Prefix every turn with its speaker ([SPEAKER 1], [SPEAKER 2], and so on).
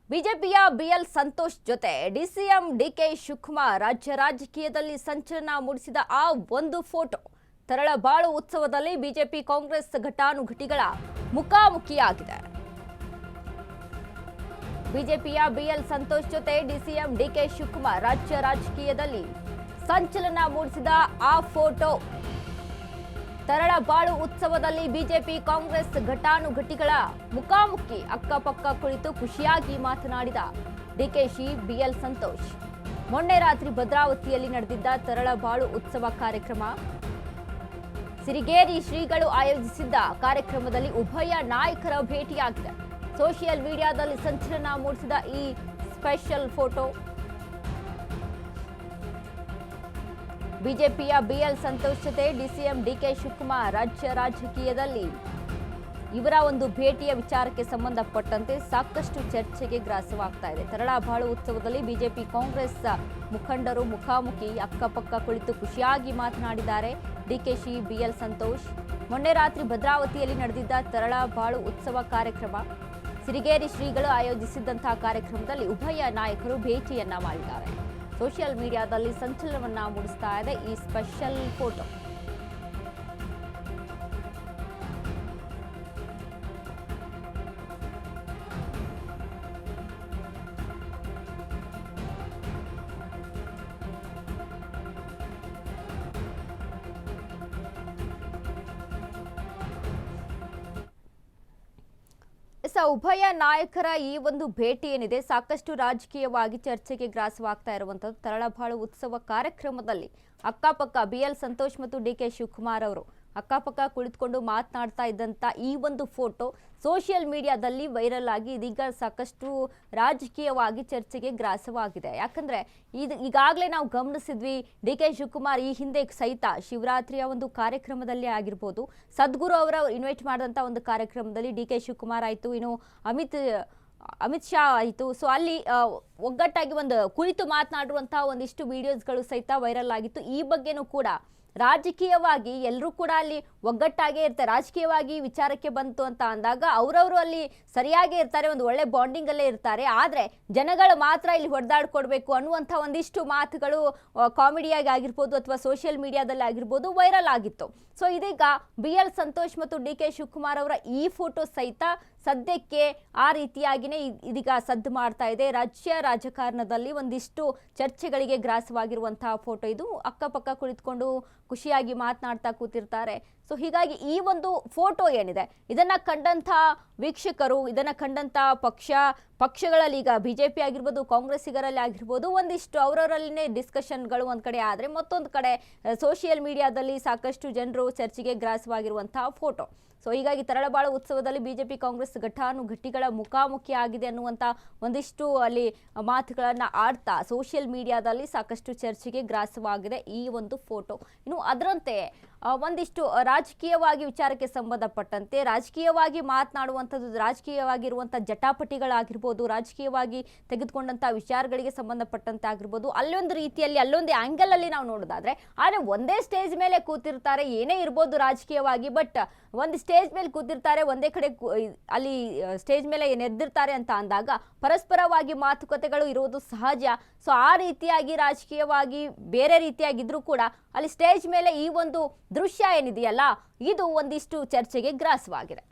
[SPEAKER 1] ಬಿಜೆಪಿಯ ಬಿಎಲ್ ಸಂತೋಷ್ ಜೊತೆ DCM DK Shivakumar ರಾಜ್ಯ ರಾಜಕೀಯದಲ್ಲಿ ಸಂಚಲನ ಮೂಡಿಸಿದ ಆ ಒಂದು ಫೋಟೋ ತರಳಬಾಳು ಉತ್ಸವದಲ್ಲಿ ಬಿಜೆಪಿ ಕಾಂಗ್ರೆಸ್ ಘಟಾನುಘಟಿಗಳ ಮುಖಾಮುಖಿಯಾಗಿದೆ. ಬಿಜೆಪಿಯ ಬಿಎಲ್ ಸಂತೋಷ್ ಜೊತೆ ಡಿಸಿಎಂ ಡಿಕೆ ಶಿವಕುಮಾರ್ ರಾಜ್ಯ ರಾಜಕೀಯದಲ್ಲಿ ಸಂಚಲನ ಮೂಡಿಸಿದ ಆ ಫೋಟೋ ತರಳಬಾಳು ಉತ್ಸವದಲ್ಲಿ ಬಿಜೆಪಿ ಕಾಂಗ್ರೆಸ್ ಘಟಾನುಘಟಿಗಳ ಮುಖಾಮುಖಿ ಅಕ್ಕಪಕ್ಕ ಕುಳಿತು ಖುಷಿಯಾಗಿ ಮಾತನಾಡಿದ ಡಿಕೆಶಿ ಬಿಎಲ್ ಸಂತೋಷ್. ಮೊನ್ನೆ ರಾತ್ರಿ ಭದ್ರಾವತಿಯಲ್ಲಿ ನಡೆದಿದ್ದ ತರಳಬಾಳು ಉತ್ಸವ ಕಾರ್ಯಕ್ರಮ ಸಿರಿಗೇರಿ ಶ್ರೀಗಳು ಆಯೋಜಿಸಿದ್ದ ಕಾರ್ಯಕ್ರಮದಲ್ಲಿ ಉಭಯ ನಾಯಕರ ಭೇಟಿಯಾಗಿದೆ. ಸೋಷಿಯಲ್ ಮೀಡಿಯಾದಲ್ಲಿ ಸಂಚಲನ ಮೂಡಿಸಿದ ಈ ಸ್ಪೆಷಲ್ ಫೋಟೋ ಬಿಜೆಪಿಯ ಬಿಎಲ್ ಸಂತೋಷ್ ಜೊತೆ ಡಿಸಿಎಂ ಡಿಕೆ ಶಿವಕುಮಾರ್ ರಾಜ್ಯ ರಾಜಕೀಯದಲ್ಲಿ ಇವರ ಒಂದು ಭೇಟಿಯ ವಿಚಾರಕ್ಕೆ ಸಂಬಂಧಪಟ್ಟಂತೆ ಸಾಕಷ್ಟು ಚರ್ಚೆಗೆ ಗ್ರಾಸವಾಗ್ತಾ ಇದೆ. ತರಳಬಾಳು ಉತ್ಸವದಲ್ಲಿ ಬಿಜೆಪಿ ಕಾಂಗ್ರೆಸ್ ಮುಖಂಡರು ಮುಖಾಮುಖಿ ಅಕ್ಕಪಕ್ಕ ಕುಳಿತು ಖುಷಿಯಾಗಿ ಮಾತನಾಡಿದ್ದಾರೆ ಡಿಕೆಶಿ ಬಿಎಲ್ ಸಂತೋಷ್. ಮೊನ್ನೆ ರಾತ್ರಿ ಭದ್ರಾವತಿಯಲ್ಲಿ ನಡೆದಿದ್ದ ತರಳಬಾಳು ಉತ್ಸವ ಕಾರ್ಯಕ್ರಮ ಸಿರಿಗೇರಿ ಶ್ರೀಗಳು ಆಯೋಜಿಸಿದ್ದಂತಹ ಕಾರ್ಯಕ್ರಮದಲ್ಲಿ ಉಭಯ ನಾಯಕರು ಭೇಟಿಯನ್ನ ಮಾಡಿದ್ದಾರೆ. ಸೋಷಿಯಲ್ ಮೀಡಿಯಾದಲ್ಲಿ ಸಂಚಲನವನ್ನ ಮೂಡಿಸ್ತಾ ಇದೆ ಈ ಸ್ಪೆಷಲ್ ಫೋಟೋ. ಉಭಯ ನಾಯಕರ ಈ ಒಂದು ಭೇಟಿ ಏನಿದೆ ಸಾಕಷ್ಟು ರಾಜಕೀಯವಾಗಿ ಚರ್ಚೆಗೆ ಗ್ರಾಸವಾಗ್ತಾ ಇರುವಂತದ್ದು. ತರಳಬಾಳು ಉತ್ಸವ ಕಾರ್ಯಕ್ರಮದಲ್ಲಿ ಅಕ್ಕಪಕ್ಕ ಬಿಎಲ್ ಸಂತೋಷ್ ಮತ್ತು ಡಿಕೆ ಶಿವಕುಮಾರ್ ಅವರು ಅಕ್ಕಪಕ್ಕ ಕುಳಿತುಕೊಂಡು ಮಾತನಾಡ್ತಾ ಇದ್ದಂತ ಈ ಒಂದು ಫೋಟೋ ಸೋಷಿಯಲ್ ಮೀಡಿಯಾದಲ್ಲಿ ವೈರಲ್ ಆಗಿ ಇದೀಗ ಸಾಕಷ್ಟು ರಾಜಕೀಯವಾಗಿ ಚರ್ಚೆಗೆ ಗ್ರಾಸವಾಗಿದೆ. ಯಾಕಂದ್ರೆ ಈಗಾಗಲೇ ನಾವು ಗಮನಿಸಿದ್ವಿ, ಡಿಕೆ ಶಿವಕುಮಾರ್ ಈ ಹಿಂದೆ ಸಹಿತ ಶಿವರಾತ್ರಿಯ ಒಂದು ಕಾರ್ಯಕ್ರಮದಲ್ಲಿ ಆಗಿರ್ಬೋದು, ಸದ್ಗುರು ಅವರ ಇನ್ವೈಟ್ ಮಾಡಿದಂಥ ಒಂದು ಕಾರ್ಯಕ್ರಮದಲ್ಲಿ ಡಿಕೆ ಶಿವಕುಮಾರ್ ಆಯಿತು, ಇನ್ನು ಅಮಿತ್ ಶಾ ಆಯಿತು. ಸೊ ಅಲ್ಲಿ ಒಗ್ಗಟ್ಟಾಗಿ ಒಂದು ಕುಳಿತು ಮಾತನಾಡುವಂತಹ ಒಂದಿಷ್ಟು ವಿಡಿಯೋಸ್ಗಳು ಸಹಿತ ವೈರಲ್ ಆಗಿತ್ತು. ಈ ಬಗ್ಗೆನೂ ಕೂಡ ರಾಜಕೀಯವಾಗಿ ಎಲ್ಲರೂ ಕೂಡ ಅಲ್ಲಿ ಒಗ್ಗಟ್ಟಾಗೇ ಇರ್ತಾರೆ. ರಾಜಕೀಯವಾಗಿ ವಿಚಾರಕ್ಕೆ ಬಂತು ಅಂತ ಅಂದಾಗ ಅವರವರು ಅಲ್ಲಿ ಸರಿಯಾಗೇ ಇರ್ತಾರೆ, ಒಂದು ಒಳ್ಳೆ ಬಾಂಡಿಂಗ್ ಅಲ್ಲೇ ಇರ್ತಾರೆ. ಆದರೆ ಜನಗಳು ಮಾತ್ರ ಇಲ್ಲಿ ಹೊಡೆದಾಡ್ಕೊಡ್ಬೇಕು ಅನ್ನುವಂಥ ಒಂದಿಷ್ಟು ಮಾತುಗಳು ಕಾಮಿಡಿಯಾಗಿ ಆಗಿರ್ಬೋದು ಅಥವಾ ಸೋಷಿಯಲ್ ಮೀಡಿಯಾದಲ್ಲಿ ಆಗಿರ್ಬೋದು ವೈರಲ್ ಆಗಿತ್ತು. ಸೊ ಇದೀಗ ಬಿಎಲ್ ಸಂತೋಷ್ ಮತ್ತು ಡಿಕೆ ಶಿವಕುಮಾರ್ ಅವರ ಈ ಫೋಟೋ ಸಹಿತ ಸದ್ಯಕ್ಕೆ ಆ ರೀತಿಯಾಗಿಯೇ ಇದೀಗ ಸದ್ದು ಮಾಡ್ತಾ ಇದೆ. ರಾಜ್ಯ ರಾಜಕಾರಣದಲ್ಲಿ ಒಂದಿಷ್ಟು ಚರ್ಚೆಗಳಿಗೆ ಗ್ರಾಸವಾಗಿರುವಂತಹ ಫೋಟೋ ಇದು. ಅಕ್ಕಪಕ್ಕ ಕುಳಿತುಕೊಂಡು ಖುಷಿಯಾಗಿ ಮಾತನಾಡ್ತಾ ಕೂತಿರ್ತಾರೆ. ಸೊ ಹೀಗಾಗಿ ಈ ಒಂದು ಫೋಟೋ ಏನಿದೆ ಇದನ್ನ ಕಂಡಂಥ ವೀಕ್ಷಕರು, ಇದನ್ನ ಕಂಡಂಥ ಪಕ್ಷಗಳಲ್ಲಿ ಈಗ ಬಿಜೆಪಿ ಆಗಿರ್ಬೋದು, ಕಾಂಗ್ರೆಸ್ಸಿಗರಲ್ಲಿ ಆಗಿರ್ಬೋದು, ಒಂದಿಷ್ಟು ಅವರವರಲ್ಲಿನೇ ಡಿಸ್ಕಷನ್ಗಳು ಒಂದು ಕಡೆ ಆದರೆ ಮತ್ತೊಂದು ಕಡೆ ಸೋಷಿಯಲ್ ಮೀಡಿಯಾದಲ್ಲಿ ಸಾಕಷ್ಟು ಜನರು ಚರ್ಚೆಗೆ ಗ್ರಾಸವಾಗಿರುವಂತಹ ಫೋಟೋ. ಸೊ ಹೀಗಾಗಿ ತರಳಬಾಳು ಉತ್ಸವದಲ್ಲಿ ಬಿಜೆಪಿ ಕಾಂಗ್ರೆಸ್ ಘಟಾನುಘಟಿಗಳ ಮುಖಾಮುಖಿ ಆಗಿದೆ ಅನ್ನುವಂಥ ಒಂದಿಷ್ಟು ಅಲ್ಲಿ ಮಾತುಗಳನ್ನ ಆಡ್ತಾ ಸೋಷಿಯಲ್ ಮೀಡಿಯಾದಲ್ಲಿ ಸಾಕಷ್ಟು ಚರ್ಚೆಗೆ ಗ್ರಾಸವಾಗಿದೆ ಈ ಒಂದು ಫೋಟೋ. ಇನ್ನು ಅದರಂತೆ ಒಂದಿಷ್ಟು ರಾಜಕೀಯವಾಗಿ ವಿಚಾರಕ್ಕೆ ಸಂಬಂಧಪಟ್ಟಂತೆ ರಾಜಕೀಯವಾಗಿ ಮಾತನಾಡುವಂಥದ್ದು, ರಾಜಕೀಯವಾಗಿರುವಂಥ ಜಟಾಪಟಿಗಳಾಗಿರ್ಬೋದು, ರಾಜಕೀಯವಾಗಿ ತೆಗೆದುಕೊಂಡಂಥ ವಿಚಾರಗಳಿಗೆ ಸಂಬಂಧಪಟ್ಟಂತೆ ಆಗಿರ್ಬೋದು, ಅಲ್ಲೊಂದು ರೀತಿಯಲ್ಲಿ ಅಲ್ಲೊಂದು ಆ್ಯಂಗಲ್ ಅಲ್ಲಿ ನಾವು ನೋಡೋದಾದ್ರೆ, ಆದರೆ ಒಂದೇ ಸ್ಟೇಜ್ ಮೇಲೆ ಕೂತಿರ್ತಾರೆ, ಏನೇ ಇರ್ಬೋದು ರಾಜಕೀಯವಾಗಿ, ಬಟ್ ಒಂದು ಸ್ಟೇಜ್ ಮೇಲೆ ಕೂತಿರ್ತಾರೆ, ಒಂದೇ ಕಡೆ ಅಲ್ಲಿ ಸ್ಟೇಜ್ ಮೇಲೆ ನೆರೆದಿರ್ತಾರೆ ಅಂತ ಅಂದಾಗ ಪರಸ್ಪರವಾಗಿ ಮಾತುಕತೆಗಳು ಇರುವುದು ಸಹಜ. ಸೊ ಆ ರೀತಿಯಾಗಿ ರಾಜಕೀಯವಾಗಿ ಬೇರೆ ರೀತಿಯಾಗಿದ್ರೂ ಕೂಡ ಅಲ್ಲಿ ಸ್ಟೇಜ್ ಮೇಲೆ ಈ ಒಂದು ದೃಶ್ಯ ಏನಿದೆಯಲ್ಲ ಇದು ಒಂದಿಷ್ಟು ಚರ್ಚೆಗೆ ಗ್ರಾಸವಾಗಿದೆ.